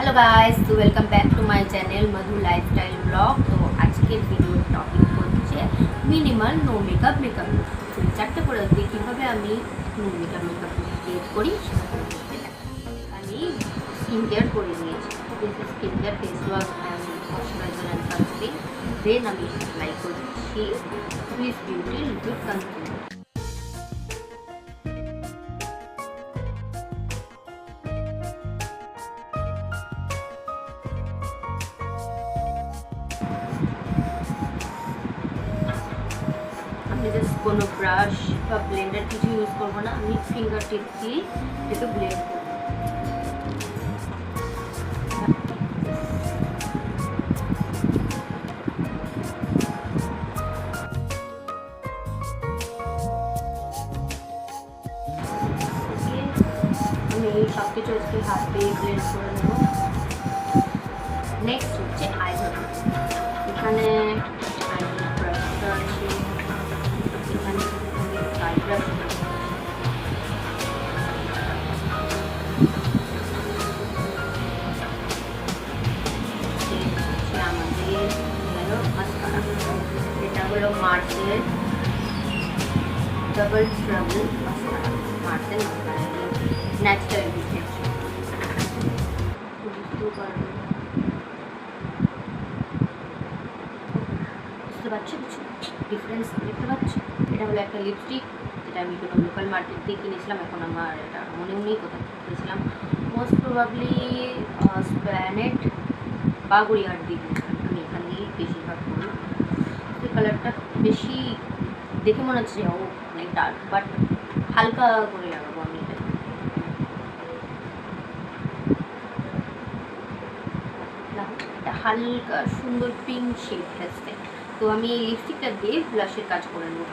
Hello guys, तो welcome back to my channel Madhu lifestyle blog. तो আজকের ভিডিওর টপিক হচ্ছে minimal no makeup makeup look. তো চারটে পদ্ধতি কীভাবে আমি no makeup makeup look create করি সেটা করে দেখতে থাকি। আমি স্কিন কেয়ার করে নিয়েছি। This is skin care face wash and moisturizer and sunscreen. Then আমি অ্যাপ্লাই করছি সুইস বিউটি লিকুইড কন্সিলার। আমি জাস্ট কোনো ব্রাশ বা ব্লেন্ডার কিছু ইউজ করবো না, আমি ফিঙ্গার টিপ দিয়ে এটাকে ব্লেন্ড করবো। আমি সব কিছু আজকে হাত দিয়ে ব্লেন্ড করে নেব। নেক্সট হচ্ছে আইব্রো। এখানে ব্রাশটা আছে, এখানে স্কাই ব্রাশ আমাদের হলো মাস্কারা। এটা হলো মার্সের double trouble mascara. Marcelle mascara natural defect বুঝতে পারছো? কিছু ডিফারেন্স দেখতে পাচ্ছ? এটা হলো একটা লিপস্টিক, যেটা আমি কোনো লোকাল মার্কেট থেকে কিনেছিলাম। এখন আমার এটা মনে নেই কোথা থেকে কিনেছিলাম, মোস্ট প্রবাবলি স্প্যানেট বা গড়িয়াহাট দিয়ে কিনেছিলাম। আমি এখান দিয়েই বেশিরভাগ করি। এই কালারটা বেশি দেখে মনে হচ্ছে ও অনেক ডার্ক, বাট হালকা করে লাগাবো আমি এটা। এটা হালকা সুন্দর পিঙ্ক শেড আসছে। তো আমি এই লিপস্টিকটা দিয়ে ব্লাশের কাজ করে নেব।